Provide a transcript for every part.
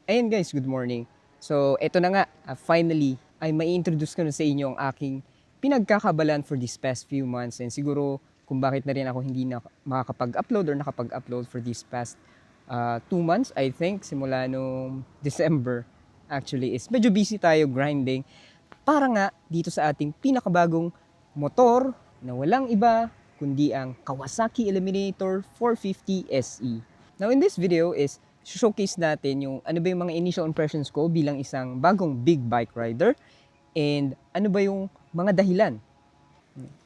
Ayan guys, good morning. So, eto na nga, finally, ay mai-introduce ko na sa inyo ang aking pinagkakabalan for these past few months and siguro kung bakit na rin ako hindi na makakapag-upload or nakapag-upload for these past 2 months, I think, simula nung December actually is medyo busy tayo grinding para nga dito sa ating pinakabagong motor na walang iba kundi ang Kawasaki Eliminator 450 SE. Now in this video is showcase natin yung ano ba yung mga initial impressions ko bilang isang bagong big bike rider and ano ba yung mga dahilan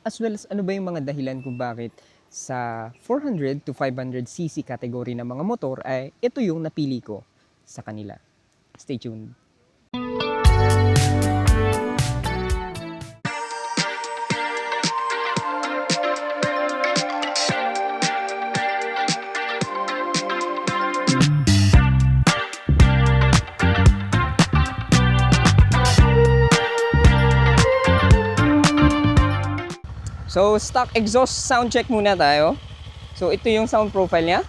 as well as ano ba yung mga dahilan kung bakit sa 400 to 500cc category ng mga motor ay ito yung napili ko sa kanila. Stay tuned. So, stock exhaust sound check muna tayo. So, ito yung sound profile niya.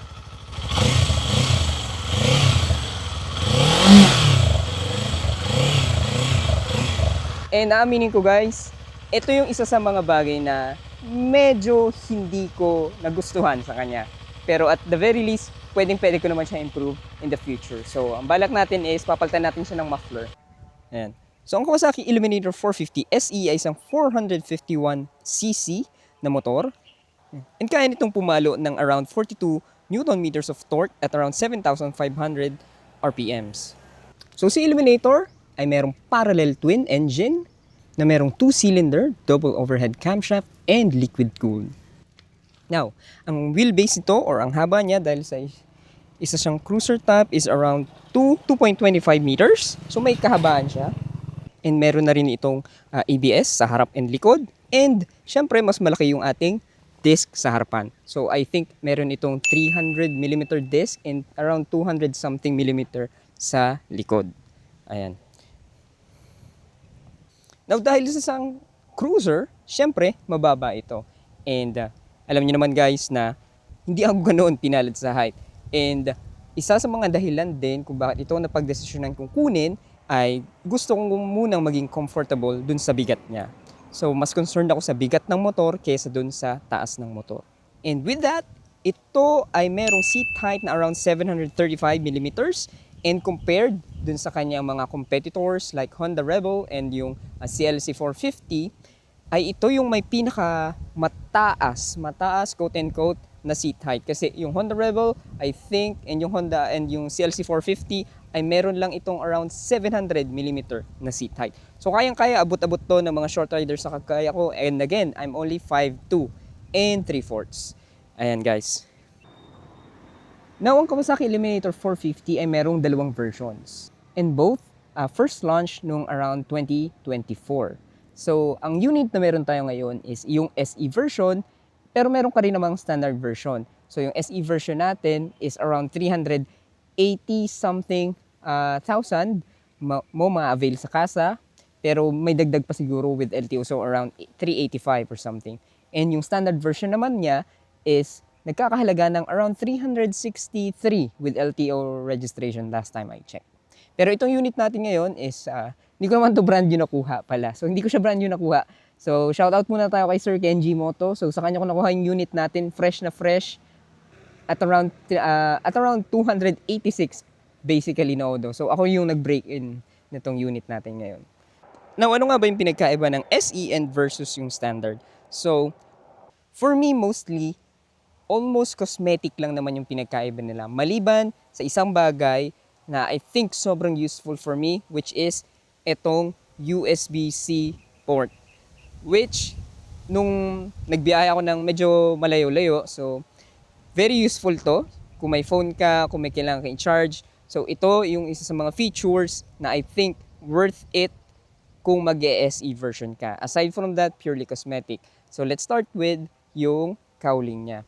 And aaminin ko guys, ito yung isa sa mga bagay na medyo hindi ko nagustuhan sa kanya. Pero at the very least, pwede ko naman siya improve in the future. So, ang balak natin is papalitan natin siya ng muffler. Ayan. So, ang Kawasaki Eliminator 450 SE ay isang 451cc na motor. And kaya nitong pumalo ng around 42 Newton meters of torque at around 7,500 RPMs. So, si Eliminator ay merong parallel twin engine na merong 2-cylinder, double overhead camshaft, and liquid cooled. Now, ang wheelbase nito or ang haba niya dahil sa isa siyang cruiser top is around 2.25 meters. So, may kahabaan siya. And meron na rin itong ABS sa harap and likod. And syempre mas malaki yung ating disc sa harapan. So I think meron itong 300mm disc and around 200 something millimeter sa likod. Ayan. Now dahil sa isang cruiser, syempre mababa ito. And alam niyo naman guys na hindi ako ganoon pinalad sa height. And isa sa mga dahilan din kung bakit ito napagdesisyonan kong kunin ay gusto kong munang maging comfortable dun sa bigat niya. So, mas concerned ako sa bigat ng motor kaysa dun sa taas ng motor. And with that, ito ay merong seat height na around 735mm and compared dun sa kanyang mga competitors like Honda Rebel and yung CLC 450, ay ito yung may pinaka mataas quote-unquote na seat height. Kasi yung Honda Rebel, I think, and yung Honda and yung CLC 450 ay meron lang itong around 700mm na seat height. So kayang-kaya abot-abot to ng mga short riders sa kagaya ko. And again, I'm only 5'2 and 3/4. Ayan guys. Now, ang Kawasaki Eliminator 450 ay merong dalawang versions. And both first launched nung around 2024. So, ang unit na meron tayo ngayon is yung SE version, pero meron ka rin namang standard version. So, yung SE version natin is around 380 something thousand mo ma-avail sa kasa, pero may dagdag pa siguro with LTO, so around 385 or something. And yung standard version naman niya is nagkakahalaga ng around 363 with LTO registration last time I checked. Pero itong unit natin ngayon is, hindi ko naman to brand new nakuha pala. So hindi ko siya brand new nakuha. So shout out muna tayo kay Sir Kenji Moto. So sa kanya ko nakuha yung unit natin, fresh na fresh, at around 286 basically na odo. So ako yung nag-break in nitong unit natin ngayon. Now, ano nga ba yung pinagkaiba ng SE and versus yung standard? So, for me mostly, almost cosmetic lang naman yung pinagkaiba nila. Maliban sa isang bagay na I think sobrang useful for me, which is itong USB-C port. Which, nung nagbiyahe ako ng medyo malayo-layo, so very useful to. Kung may phone ka, kung may kailangan ka i-charge. So ito yung isa sa mga features na I think worth it kung mag-SE version ka. Aside from that, purely cosmetic. So let's start with yung cowling niya.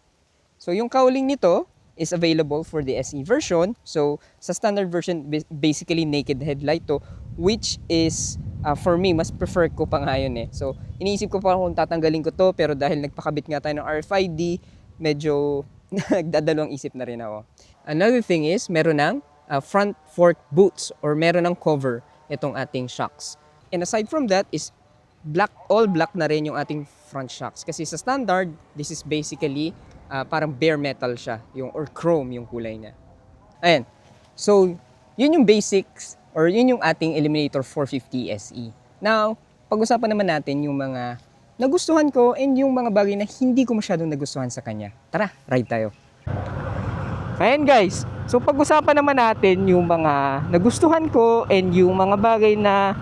So yung cowling nito is available for the SE version. So sa standard version, basically naked headlight to, which is for me, mas prefer ko pa nga yun eh. So iniisip ko pa kung tatanggalin ko to, pero dahil nagpakabit nga tayo ng RFID, medyo nagdadalawang isip na rin ako. Another thing is, meron ng front fork boots or meron ng cover itong ating shocks. And aside from that is black, all black na rin yung ating front shocks. Kasi sa standard, this is basically parang bare metal siya, yung or chrome yung kulay niya. Ayan. So, yun yung basics or yun yung ating Eliminator 450 SE. Now, pag-usapan naman natin yung mga nagustuhan ko and yung mga bagay na hindi ko masyadong nagustuhan sa kanya. Tara, ride tayo. Ayan guys, so pag-usapan naman natin yung mga nagustuhan ko and yung mga bagay na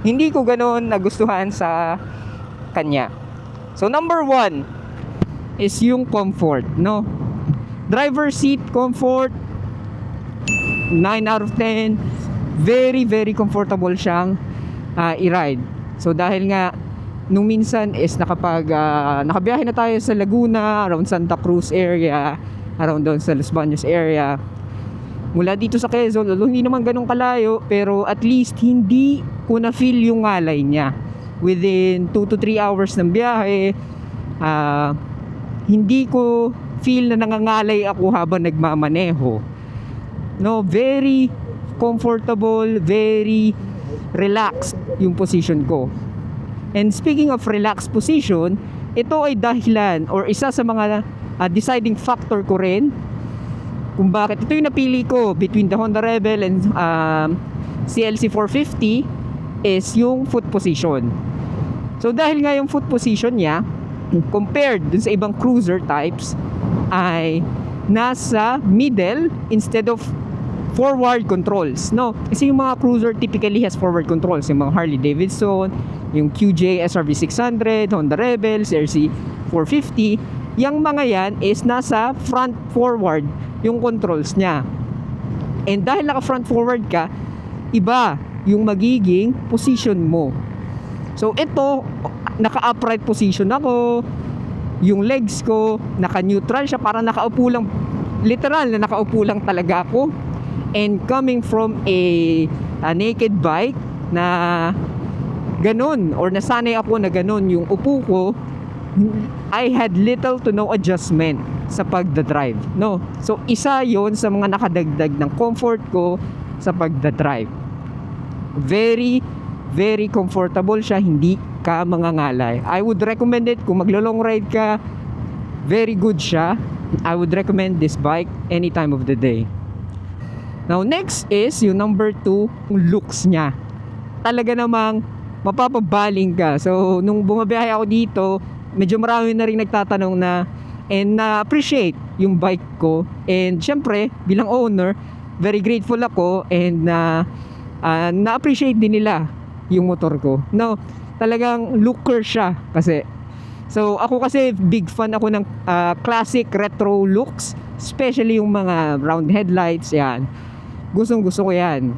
hindi ko ganoon nagustuhan sa kanya. So number 1 is yung comfort, no? Driver seat comfort, 9 out of 10. Very, very comfortable siyang i-ride. So dahil nga nung minsan is nakabiyahe na tayo sa Laguna, around Santa Cruz area, around doon sa Los Baños area, mula dito sa Quezon, hindi naman ganun kalayo, pero at least hindi ko na feel yung ngalay niya. Within 2 to 3 hours ng biyahe, hindi ko feel na nangangalay ako habang nagmamaneho. No, very comfortable, very relaxed yung position ko. And speaking of relaxed position, ito ay dahilan or isa sa mga deciding factor ko rin kung bakit ito yung napili ko between the Honda Rebel and CLC 450 is yung foot position. So dahil nga yung foot position niya compared dun sa ibang cruiser types ay nasa middle instead of forward controls, no? Kasi yung mga cruiser typically has forward controls, yung mga Harley Davidson, yung QJ SRV 600, Honda Rebel, CRC 450. Yang mga yan is nasa front forward yung controls niya. And dahil naka front forward ka, iba yung magiging position mo. So ito, naka-upright position ako, yung legs ko, naka-neutral siya, parang nakaupo lang, literal na nakaupo lang talaga ako. And coming from a naked bike na ganun, or nasanay ako na ganun yung upo ko, I had little to no adjustment sa pagdadrive, no? So isa yon sa mga nakadagdag ng comfort ko sa pagdadrive. Very, very comfortable siya, hindi ka mangangalay. I would recommend it kung maglo-long ride ka. Very good siya. I would recommend this bike any time of the day. Now next is yung number 2, yung looks niya. Talaga namang mapapabaling ka. So nung bumabiyahe ako dito, medyo marami na rin nagtatanong na and na-appreciate yung bike ko. And syempre, bilang owner, very grateful ako and na-appreciate din nila yung motor ko. No, talagang looker siya kasi. So ako kasi big fan ako ng classic retro looks, especially yung mga round headlights, yan. Gustong gusto ko yan.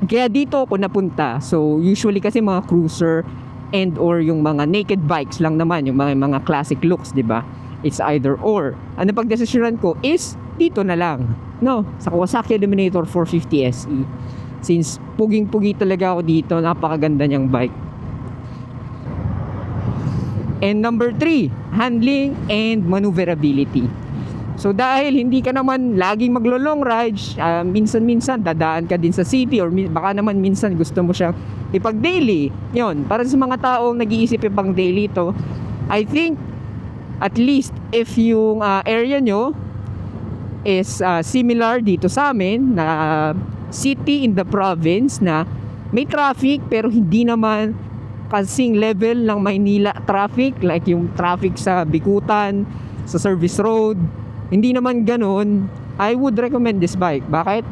Kaya dito ako napunta. So usually kasi mga cruiser and or yung mga naked bikes lang naman, yung mga classic looks, di ba? It's either or. Ang napagdesisyonan ko is dito na lang, no, sa Kawasaki Eliminator 450 SE. Since puging-pugi talaga ako dito, napakaganda niyang bike. And number 3, handling and maneuverability. So dahil hindi ka naman laging maglo-long ride, minsan-minsan dadaan ka din sa city or baka naman minsan gusto mo siyang ipag-daily. Yun, para sa mga taong nag-iisip ipang daily to, I think at least if yung area nyo is similar dito sa amin na city in the province na may traffic pero hindi naman kasing level ng Maynila traffic, like yung traffic sa Bikutan, sa service road, hindi naman ganun, I would recommend this bike. Bakit?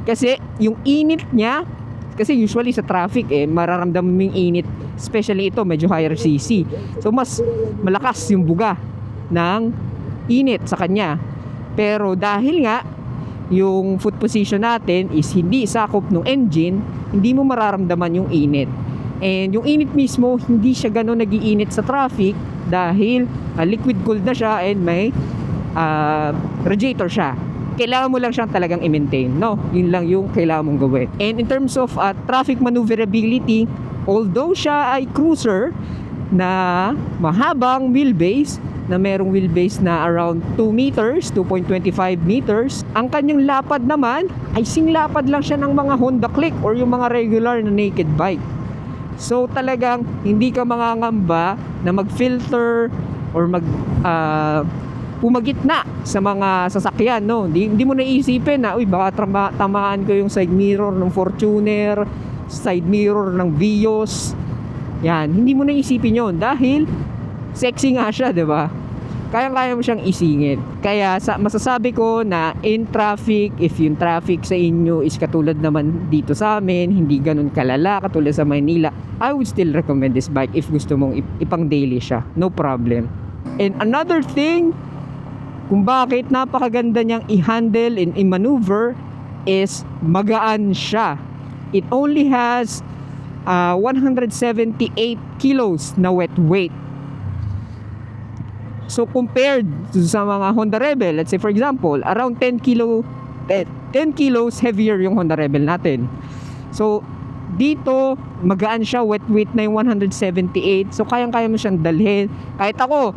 Kasi yung init niya, kasi usually sa traffic mararamdaman mo yung init, especially ito medyo higher cc, so mas malakas yung buga ng init sa kanya. Pero dahil nga yung foot position natin is hindi sakop ng engine, hindi mo mararamdaman yung init. And yung init mismo, hindi siya gano'n nagiinit sa traffic dahil liquid cooled na siya and may radiator siya. Kailangan mo lang siyang talagang i-maintain, no? Yun lang yung kailangan mong gawin. And in terms of traffic maneuverability, although siya ay cruiser na mahabang wheelbase, na merong wheelbase na around 2 meters, 2.25 meters. Ang kanyang lapad naman ay singlapad lang siya ng mga Honda Click or yung mga regular na naked bike. So talagang hindi ka mangangamba na mag-filter or pumagitna sa mga sasakyan, no? Hindi mo naisipin na, uy, baka tamaan ko yung side mirror ng Fortuner, side mirror ng Vios. Yan, hindi mo naisipin yon dahil sexy nga siya, 'di ba? Kaya mo siyang isingit. Kaya masasabi ko na in traffic, if yung traffic sa inyo is katulad naman dito sa amin, hindi ganun kalala katulad sa Manila, I would still recommend this bike if gusto mong ipang daily siya. No problem. And another thing, kung bakit napakaganda niyang i-handle and i-maneuver is magaan siya. It only has 178 kilos na wet weight. So compared sa mga Honda Rebel, let's say for example, around 10 kilos heavier yung Honda Rebel natin. So dito, magaan siya, wet weight na yung 178. So kayang-kaya mo siyang dalhin. Kahit ako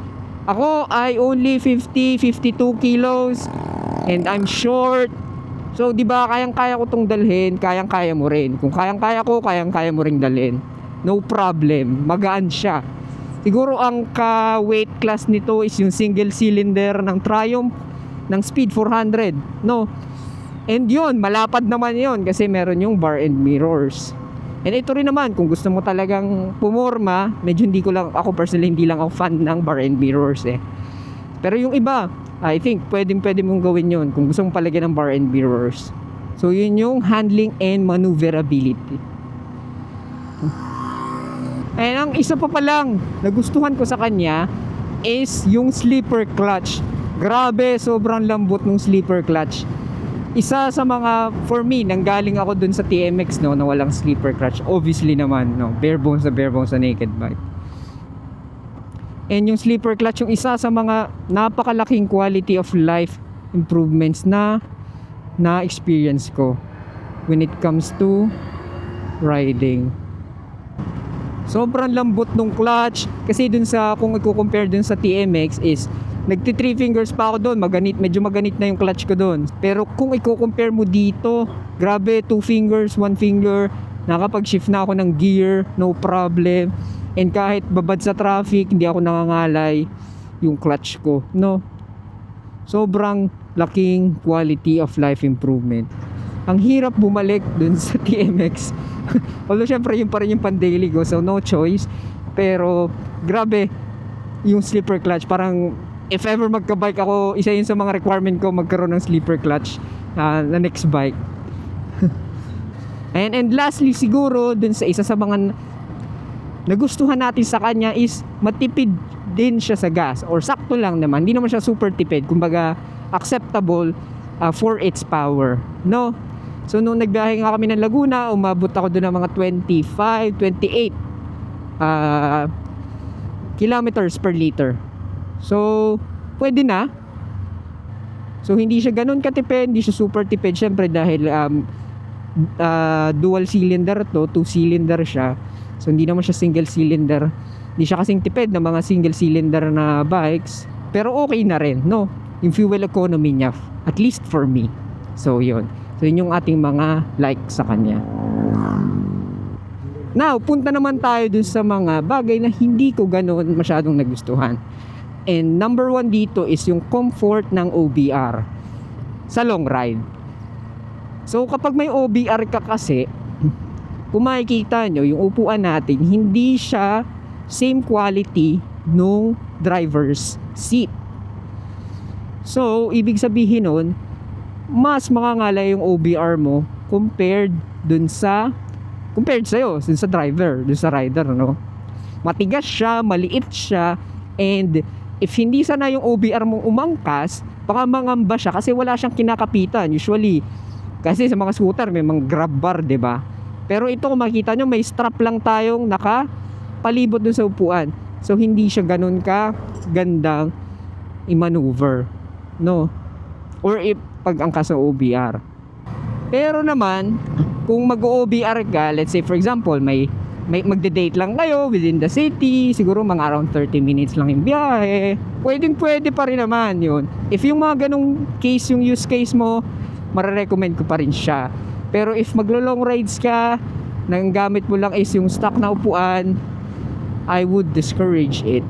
ay only 52 kilos and I'm short. So, di ba, kayang-kaya ko tong dalhin, kayang-kaya mo rin. Kung kayang-kaya ko, kayang-kaya mo ring dalhin. No problem, magaan siya. Siguro ang ka-weight class nito is yung single cylinder ng Triumph ng Speed 400, no? And yun, malapad naman yun kasi meron yung bar and mirrors. And ito rin naman, kung gusto mo talagang pumorma, medyo ako personally hindi lang ako fan ng bar and mirrors eh. Pero yung iba, I think pwede mong gawin yun kung gusto mong palagyan ng bar and mirrors. So yun yung handling and maneuverability. And ang isa pa palang nagustuhan ko sa kanya is yung sleeper clutch. Grabe, sobrang lambot ng sleeper clutch. Isa sa mga, for me, nanggaling ako dun sa TMX, no, na walang sleeper clutch. Obviously naman, no, bare bones na naked bike. And yung sleeper clutch, yung isa sa mga napakalaking quality of life improvements na experience ko when it comes to riding. Sobrang lambot nung clutch kasi dun sa, kung i-compare dun sa TMX is nagti 3 fingers pa ako doon, medyo maganit na yung clutch ko doon. Pero kung i-compare mo dito, grabe, 2 fingers, 1 finger, nakapag-shift na ako ng gear, no problem. And kahit babad sa traffic, hindi ako nangangalay yung clutch ko, no. Sobrang laking quality of life improvement. Ang hirap bumalik dun sa TMX. Although syempre yun pa rin yung pan-daily ko, so no choice. Pero grabe, yung sleeper clutch, parang if ever magka-bike ako, isa yun sa mga requirement ko magkaroon ng sleeper clutch na next bike. and lastly siguro dun sa isa sa mga nagustuhan natin sa kanya is matipid din siya sa gas, or sakto lang naman, hindi naman siya super tipid, kumbaga acceptable for its power, no? So nung nagbiyahe nga kami ng Laguna, umabot ako doon ng mga 28 kilometers per liter. So, pwede na. So, hindi siya ganun katipid, hindi siya super tipid. Syempre dahil dual cylinder to, 2 cylinder siya. So, hindi naman siya single cylinder. Hindi siya kasing tipid ng mga single cylinder na bikes. Pero okay na rin, no? Yung fuel economy niya, at least for me. So, yun. So, yun yung ating mga like sa kanya. Now, punta naman tayo dun sa mga bagay na hindi ko ganun masyadong nagustuhan. And number 1 dito is yung comfort ng OBR sa long ride. So kapag may OBR ka kasi, kung makikita nyo, yung upuan natin, hindi siya same quality nung driver's seat. So, ibig sabihin nun, mas makangalay yung OBR mo compared sa'yo, dun sa driver, dun sa rider, no? Matigas siya, maliit siya, and if hindi sana yung OBR mong umangkas, baka mangamba siya kasi wala siyang kinakapitan. Usually, kasi sa mga scooter may mga grab bar, 'di ba? Pero ito, kung makita nyo, may strap lang tayong nakapalibot dun sa upuan. So hindi siya ganun ka gandang i-maneuver, no? Or pag-angkas sa OBR. Pero naman, kung mag-OBR ka, let's say for example, may magde-date lang kayo within the city, siguro mga around 30 minutes lang yung biyahe, pwede pa rin naman yun. If yung mga ganong case, yung use case mo, mararecommend ko pa rin siya. Pero if maglo-long rides ka, nang gamit mo lang is yung stock na upuan, I would discourage it.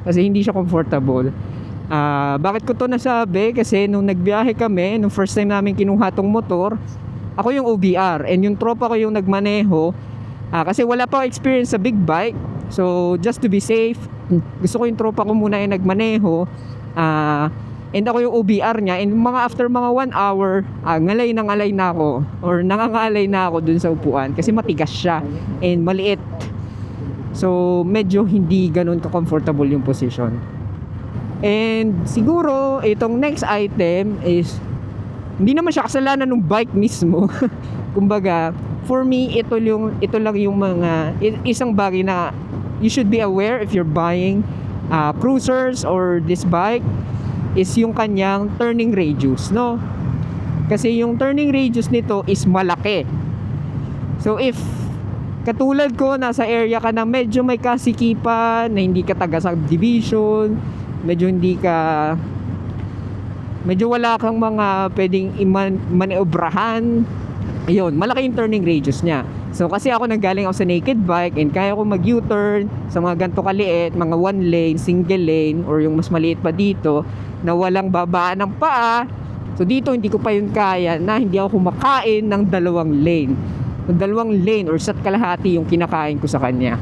Kasi hindi siya comfortable. Bakit ko to nasabi? Kasi nung nagbiyahe kami, nung first time namin kinuha tong motor, ako yung OBR and yung tropa ko yung nagmaneho. Kasi wala pa ako experience sa big bike. So just to be safe, gusto ko yung tropa ko muna yung nagmaneho. And ako yung OBR niya. And after mga 1 hour, ngalay na ako. Or nangangalay na ako dun sa upuan. Kasi matigas siya and maliit. So medyo hindi ganun ka-comfortable yung position. And siguro itong next item is hindi naman siya kasalanan ng bike mismo. Kumbaga, for me, ito lang yung mga isang bagay na you should be aware if you're buying cruisers or this bike is yung kanyang turning radius, no? Kasi yung turning radius nito is malaki. So if katulad ko, nasa area ka na medyo may kasikipan, na hindi ka taga subdivision, medyo wala kang mga pwedeng maneobrahan, ayun, malaki yung turning radius niya. So kasi ako nanggaling ako sa naked bike and kaya ko mag U-turn sa mga ganito kaliit, mga 1 lane, single lane, or yung mas maliit pa dito na walang babaan ng paa. So dito hindi ko pa yun kaya na hindi ako kumakain ng 2 lane. Yung 2 lane or isa't kalahati yung kinakain ko sa kanya.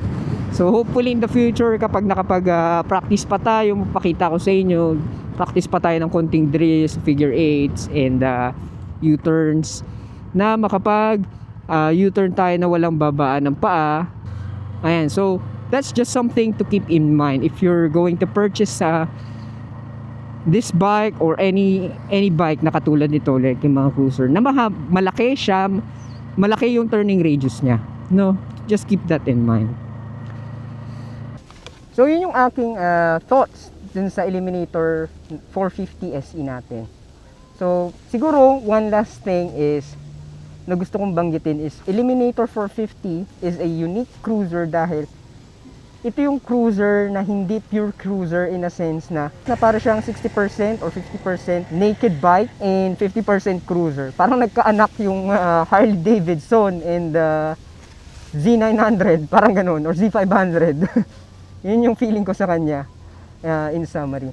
So hopefully in the future, kapag nakapag-practice pa tayo, mapakita ko sa inyo, practice pa tayo ng konting drills, figure 8s and U-turns, na makapag U-turn tayo na walang babaan ng paa. Ayan, so that's just something to keep in mind if you're going to purchase this bike or any bike na katulad nito, like yung mga cruiser na malaki siya, malaki yung turning radius niya, no? Just keep that in mind. So yun yung aking thoughts dun sa Eliminator 450 SE natin. So siguro one last thing is na gusto kong banggitin is Eliminator 450 is a unique cruiser dahil ito yung cruiser na hindi pure cruiser in a sense na para siyang 60% or 50% naked bike and 50% cruiser. Parang nagkaanak yung Harley Davidson and Z900, parang ganun, or Z500. Yun yung feeling ko sa kanya, in summary.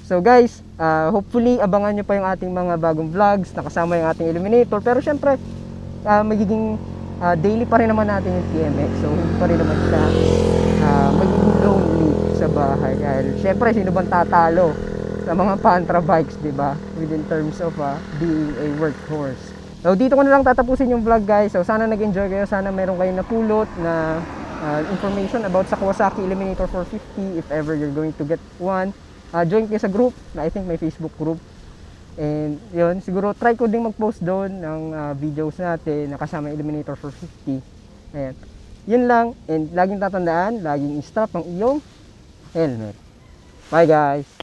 So guys, hopefully abangan nyo pa yung ating mga bagong vlogs, nakasama yung ating Eliminator. Pero syempre, magiging daily pa rin naman natin yung TMX. So hindi pa rin naman siya magiging lonely sa bahay. Dahil syempre, sino bang tatalo sa mga pantra bikes, diba? Within terms of being a workhorse. So dito ko na lang tatapusin yung vlog guys. So sana nag-enjoy kayo, sana meron kayong napulot na information about sa Kawasaki Eliminator 450 if ever you're going to get one. Join kayo sa group, na I think may Facebook group. And yun, siguro try ko din mag-post doon ng videos natin na kasama Eliminator 450. Ayan. Yun lang, and laging tatandaan, laging strap ang iyong helmet. Bye guys!